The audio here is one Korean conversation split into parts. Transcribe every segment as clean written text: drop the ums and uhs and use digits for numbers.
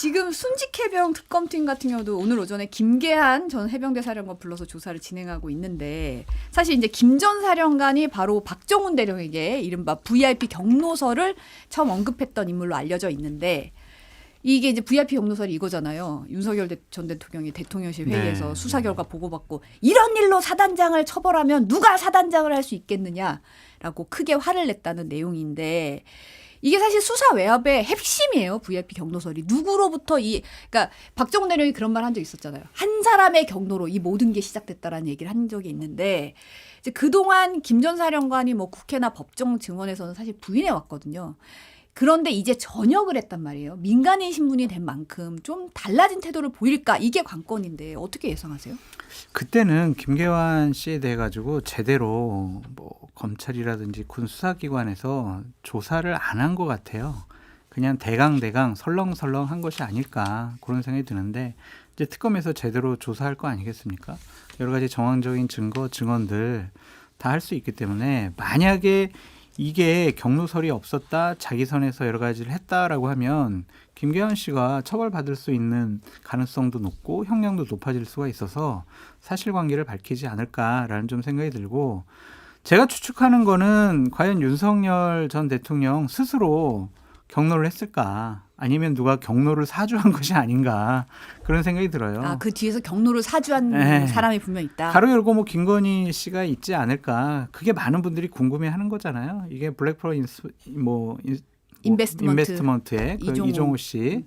지금 순직해병 특검팀 같은 경우도 오늘 오전에 김계한 전 해병대 사령관 불러서 조사를 진행하고 있는데 사실 이제 김 전 사령관이 바로 박정훈 대령에게 이른바 VIP 경로서를 처음 언급했던 인물로 알려져 있는데 이게 이제 VIP 경로설이 이거잖아요. 윤석열 전 대통령이 대통령실 회의에서 네. 수사 결과 보고받고 이런 일로 사단장을 처벌하면 누가 사단장을 할 수 있겠느냐라고 크게 화를 냈다는 내용인데 이게 사실 수사 외압의 핵심이에요. VIP 경로설이. 누구로부터 그러니까 박정훈 대령이 그런 말 한 적 있었잖아요. 한 사람의 경로로 이 모든 게 시작됐다라는 얘기를 한 적이 있는데 이제 그동안 김 전 사령관이 뭐 국회나 법정 증언에서는 사실 부인해 왔거든요. 그런데 이제 전역을 했단 말이에요. 민간인 신분이 된 만큼 좀 달라진 태도를 보일까? 이게 관건인데 어떻게 예상하세요? 그때는 김계환 씨에 대해 가지고 제대로 뭐 검찰이라든지 군 수사기관에서 조사를 안 한 것 같아요. 그냥 대강 설렁설렁 한 것이 아닐까 그런 생각이 드는데 이제 특검에서 제대로 조사할 거 아니겠습니까? 여러 가지 정황적인 증거, 증언들 다 할 수 있기 때문에 만약에 이게 경로설이 없었다, 자기 선에서 여러 가지를 했다라고 하면 김계환 씨가 처벌받을 수 있는 가능성도 높고 형량도 높아질 수가 있어서 사실관계를 밝히지 않을까라는 좀 생각이 들고 제가 추측하는 거는 과연 윤석열 전 대통령 스스로 경로를 했을까 아니면 누가 경로를 사주한 것이 아닌가 그런 생각이 들어요. 아, 그 뒤에서 경로를 사주한 네. 사람이 분명 있다. 가로 열고 뭐 김건희 씨가 있지 않을까. 그게 많은 분들이 궁금해하는 거잖아요. 이게 블랙프로 인베스트먼트의 그 이종우 씨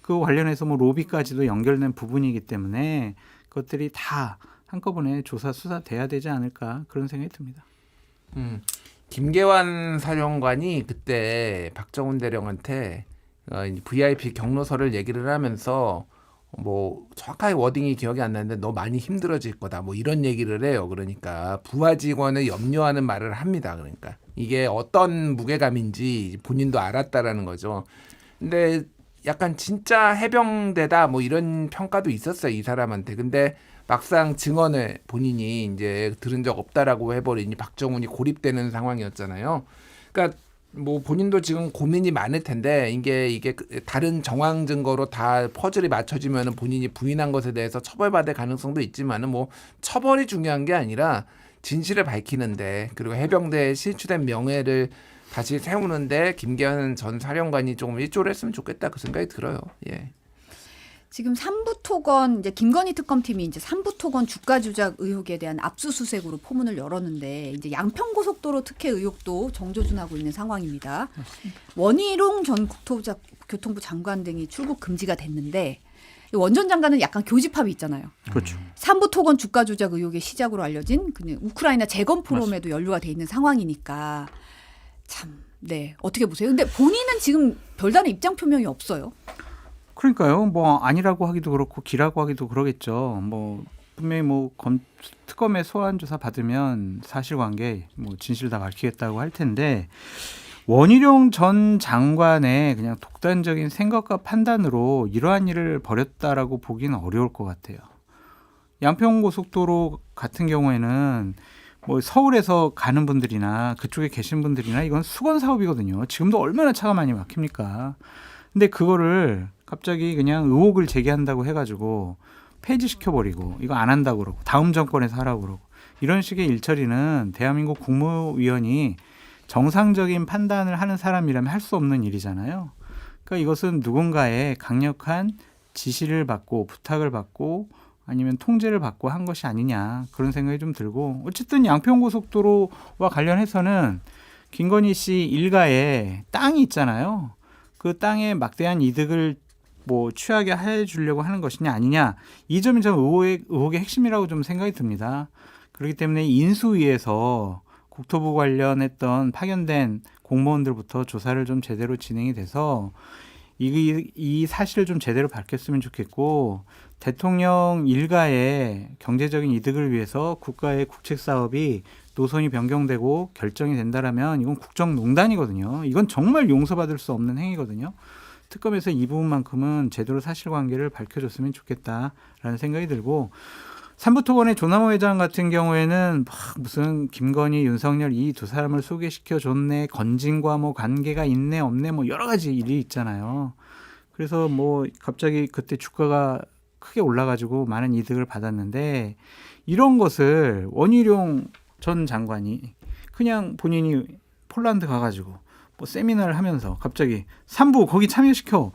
그 관련해서 뭐 로비까지도 연결된 부분이기 때문에 그것들이 다 한꺼번에 조사 수사돼야 되지 않을까 그런 생각이 듭니다. 김계환 사령관이 그때 박정훈 대령한테 VIP 경로서를 얘기를 하면서 뭐 정확하게 워딩이 기억이 안 나는데 너 많이 힘들어질 거다 뭐 이런 얘기를 해요. 그러니까 부하 직원을 염려하는 말을 합니다. 그러니까 이게 어떤 무게감인지 본인도 알았다라는 거죠. 근데 약간 진짜 해병대다 뭐 이런 평가도 있었어요. 이 사람한테. 근데 막상 증언을 본인이 이제 들은 적 없다라고 해버리니 박정훈이 고립되는 상황이었잖아요. 그러니까 뭐 본인도 지금 고민이 많을 텐데 이게 다른 정황 증거로 다 퍼즐이 맞춰지면은 본인이 부인한 것에 대해서 처벌받을 가능성도 있지만은 뭐 처벌이 중요한 게 아니라 진실을 밝히는데 그리고 해병대에 실추된 명예를 다시 세우는데 김계환 전 사령관이 조금 일조를 했으면 좋겠다 그 생각이 들어요. 예. 지금 삼부토건 이제 김건희 특검팀이 이제 삼부토건 주가 조작 의혹에 대한 압수수색으로 포문을 열었는데 이제 양평고속도로 특혜 의혹도 정조준하고 있는 상황입니다. 원희룡 전 국토교통부 장관 등이 출국 금지가 됐는데 원 전 장관은 약간 교집합이 있잖아요. 그렇죠. 삼부토건 주가 조작 의혹의 시작으로 알려진 그냥 우크라이나 재건 포럼에도 연루가 돼 있는 상황이니까 참, 네, 어떻게 보세요? 근데 본인은 지금 별다른 입장 표명이 없어요. 그러니까요. 뭐 아니라고 하기도 그렇고 기라고 하기도 그러겠죠. 뭐 분명히 뭐 특검의 소환 조사 받으면 사실관계 뭐 진실 다 밝히겠다고 할 텐데 원희룡 전 장관의 그냥 독단적인 생각과 판단으로 이러한 일을 벌였다라고 보기는 어려울 것 같아요. 양평고속도로 같은 경우에는 뭐 서울에서 가는 분들이나 그쪽에 계신 분들이나 이건 수건 사업이거든요. 지금도 얼마나 차가 많이 막힙니까? 근데 그거를 갑자기 그냥 의혹을 제기한다고 해가지고 폐지시켜버리고 이거 안 한다고 그러고 다음 정권에서 하라고 그러고 이런 식의 일처리는 대한민국 국무위원이 정상적인 판단을 하는 사람이라면 할 수 없는 일이잖아요. 그러니까 이것은 누군가의 강력한 지시를 받고 부탁을 받고 아니면 통제를 받고 한 것이 아니냐 그런 생각이 좀 들고 어쨌든 양평고속도로와 관련해서는 김건희 씨 일가에 땅이 있잖아요. 그 땅에 막대한 이득을 뭐 취하게 해주려고 하는 것이냐 아니냐 이 점이 좀 의혹의 핵심이라고 좀 생각이 듭니다. 그렇기 때문에 인수위에서 국토부 관련했던 파견된 공무원들부터 조사를 좀 제대로 진행이 돼서 이 사실을 좀 제대로 밝혔으면 좋겠고 대통령 일가의 경제적인 이득을 위해서 국가의 국책 사업이 노선이 변경되고 결정이 된다라면 이건 국정농단이거든요. 이건 정말 용서받을 수 없는 행위거든요. 특검에서 이 부분만큼은 제대로 사실관계를 밝혀줬으면 좋겠다라는 생각이 들고 삼부토건의 조남호 회장 같은 경우에는 막 무슨 김건희, 윤석열 이 두 사람을 소개시켜줬네, 건진과 뭐 관계가 있네 없네 뭐 여러 가지 일이 있잖아요. 그래서 뭐 갑자기 그때 주가가 크게 올라가지고 많은 이득을 받았는데 이런 것을 원희룡 전 장관이 그냥 본인이 폴란드 가가지고 뭐 세미나를 하면서 갑자기 산부 거기 참여시켜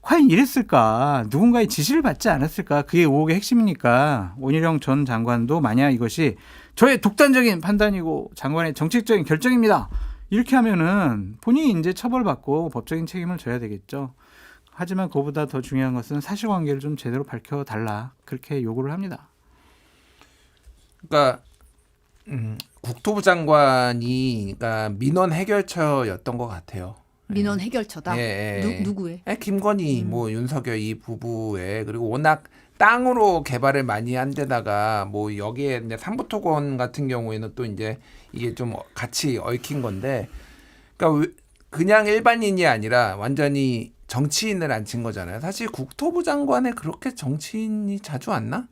과연 이랬을까? 누군가의 지시를 받지 않았을까? 그게 의혹의 핵심이니까 원희룡 전 장관도 만약 이것이 저의 독단적인 판단이고 장관의 정책적인 결정입니다. 이렇게 하면은 본인이 이제 처벌받고 법적인 책임을 져야 되겠죠. 하지만 그보다 더 중요한 것은 사실관계를 좀 제대로 밝혀달라 그렇게 요구를 합니다. 그러니까 국토부 장관이 그러니까 민원 해결처였던 것 같아요. 민원 해결처다. 예. 누구의? 김건희, 뭐 윤석열 이 부부의 그리고 워낙 땅으로 개발을 많이 한 데다가 뭐 여기에 이제 삼부토건 같은 경우에는 또 이제 이게 좀 같이 얽힌 건데, 그러니까 그냥 일반인이 아니라 완전히 정치인을 앉힌 거잖아요. 사실 국토부 장관에 그렇게 정치인이 자주 왔나?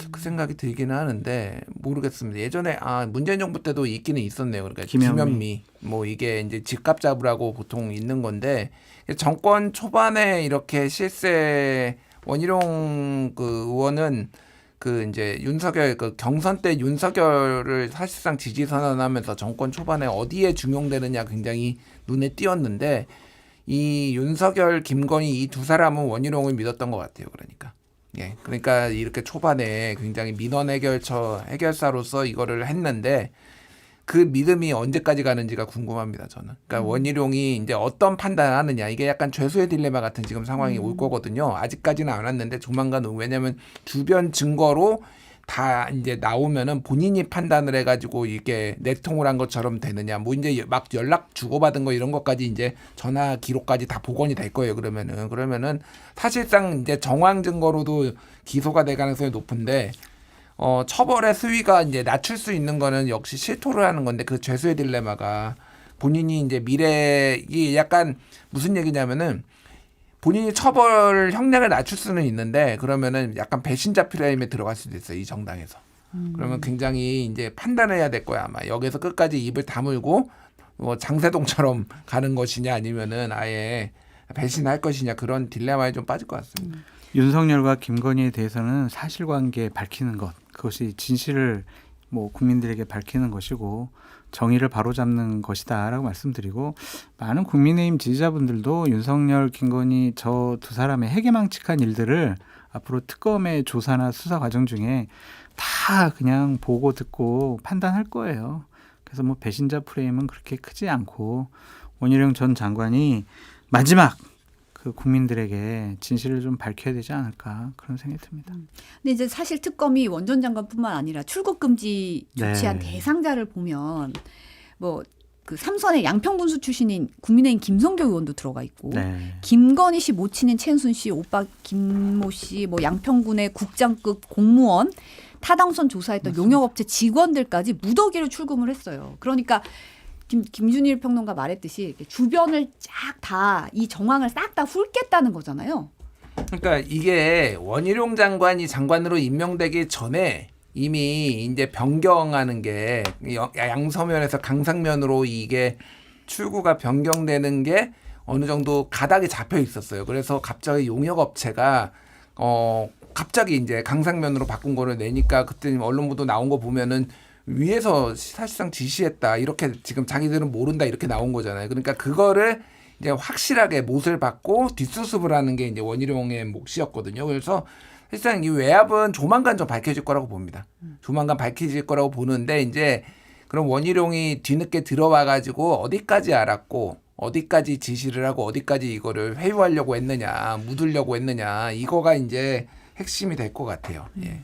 그 생각이 들기는 하는데 모르겠습니다. 예전에 문재인 정부 때도 있기는 있었네요. 그러니까 김현미 뭐 이게 이제 집값 잡으라고 보통 있는 건데 정권 초반에 이렇게 실세 원희룡 그 의원은 그 이제 윤석열 그 경선 때 윤석열을 사실상 지지 선언하면서 정권 초반에 어디에 중용되느냐 굉장히 눈에 띄었는데 이 윤석열, 김건희 이 두 사람은 원희룡을 믿었던 것 같아요. 그러니까 이렇게 초반에 굉장히 민원 해결사로서 이거를 했는데 그 믿음이 언제까지 가는지가 궁금합니다. 저는. 그러니까 원희룡이 이제 어떤 판단을 하느냐 이게 약간 죄수의 딜레마 같은 지금 상황이 올 거거든요. 아직까지는 안 왔는데 조만간 왜냐하면 주변 증거로 다 이제 나오면은 본인이 판단을 해가지고 이게 내통을 한 것처럼 되느냐, 뭐 이제 막 연락 주고받은 거 이런 것까지 이제 전화 기록까지 다 복원이 될 거예요. 그러면은 사실상 이제 정황 증거로도 기소가 될 가능성이 높은데 처벌의 수위가 이제 낮출 수 있는 거는 역시 실토를 하는 건데 그 죄수의 딜레마가 본인이 이제 미래 이 약간 무슨 얘기냐면은. 본인이 처벌 형량을 낮출 수는 있는데 그러면은 약간 배신자 프레임에 들어갈 수도 있어요. 이 정당에서. 그러면 굉장히 이제 판단을 해야 될 거야. 아마 여기서 끝까지 입을 다물고 뭐 장세동처럼 가는 것이냐 아니면은 아예 배신할 것이냐 그런 딜레마에 좀 빠질 것 같습니다. 윤석열과 김건희에 대해서는 사실관계 밝히는 것 그것이 진실을 뭐 국민들에게 밝히는 것이고 정의를 바로잡는 것이다라고 말씀드리고 많은 국민의힘 지지자분들도 윤석열, 김건희 저 두 사람의 해괴망측한 일들을 앞으로 특검의 조사나 수사 과정 중에 다 그냥 보고 듣고 판단할 거예요. 그래서 뭐 배신자 프레임은 그렇게 크지 않고 원희룡 전 장관이 마지막 그 국민들에게 진실을 좀 밝혀야 되지 않을까 그런 생각이 듭니다. 근데 이제 사실 특검이 원 전 장관뿐만 아니라 출국 금지 조치한 네. 대상자를 보면 뭐 그 삼선의 양평군수 출신인 국민의힘 김성교 의원도 들어가 있고 네. 김건희 씨 모친인 최은순 씨, 오빠 김모 씨, 뭐 양평군의 국장급 공무원, 타당선 조사했던 맞습니다. 용역업체 직원들까지 무더기로 출금을 했어요. 그러니까 김준일 평론가 말했듯이 이렇게 주변을 쫙 다 이 정황을 싹 다 훑겠다는 거잖아요. 그러니까 이게 원희룡 장관이 장관으로 임명되기 전에 이미 이제 변경하는 게 양서면에서 강상면으로 이게 출구가 변경되는 게 어느 정도 가닥이 잡혀 있었어요. 그래서 갑자기 용역업체가 갑자기 이제 강상면으로 바꾼 거를 내니까 그때 언론 보도 나온 거 보면은 위에서 사실상 지시했다 이렇게 지금 자기들은 모른다 이렇게 나온 거잖아요. 그러니까 그거를 이제 확실하게 못을 받고 뒷수습을 하는 게 이제 원희룡의 몫이었거든요. 그래서 사실상 이 외압은 조만간 좀 밝혀질 거라고 봅니다. 조만간 밝혀질 거라고 보는데 이제 그럼 원희룡이 뒤늦게 들어와가지고 어디까지 알았고 어디까지 지시를 하고 어디까지 이거를 회유하려고 했느냐, 묻으려고 했느냐 이거가 이제 핵심이 될 것 같아요. 예.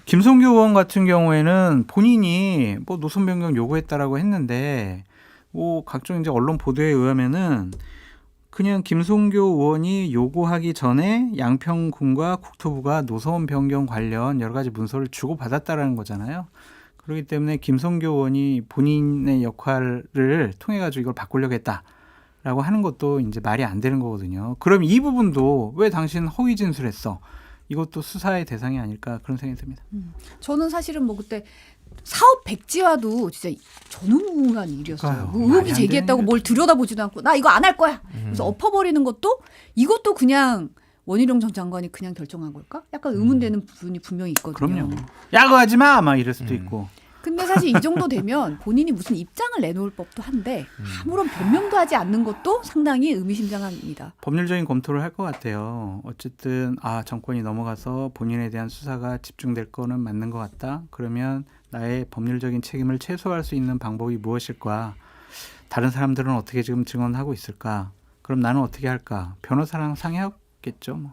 김성교 의원 같은 경우에는 본인이 뭐 노선 변경 요구했다라고 했는데 뭐 각종 이제 언론 보도에 의하면은 그냥 김성교 의원이 요구하기 전에 양평군과 국토부가 노선 변경 관련 여러 가지 문서를 주고받았다라는 거잖아요. 그렇기 때문에 김성교 의원이 본인의 역할을 통해 가지고 이걸 바꾸려고 했다라고 하는 것도 이제 말이 안 되는 거거든요. 그럼 이 부분도 왜 당신 허위 진술했어? 이것도 수사의 대상이 아닐까 그런 생각이 듭니다. 저는 사실은 뭐 그때 사업 백지화도 진짜 전무후무한 일이었어요. 그러니까요. 뭐 말이 의혹이 안 제기했다고 되는 뭘 들여다보지도 않고 나 이거 안 할 거야. 그래서 엎어버리는 것도 이것도 그냥 원희룡 전 장관이 그냥 결정한 걸까? 약간 의문되는 부분이 분명히 있거든요. 그럼요. 야구하지 마! 막 이럴 수도 있고. 근데 사실 이 정도 되면 본인이 무슨 입장을 내놓을 법도 한데 아무런 변명도 하지 않는 것도 상당히 의미심장합니다. 법률적인 검토를 할 것 같아요. 어쨌든 정권이 넘어가서 본인에 대한 수사가 집중될 거는 맞는 것 같다. 그러면 나의 법률적인 책임을 최소화할 수 있는 방법이 무엇일까? 다른 사람들은 어떻게 지금 증언하고 있을까? 그럼 나는 어떻게 할까? 변호사랑 상의하겠죠. 뭐.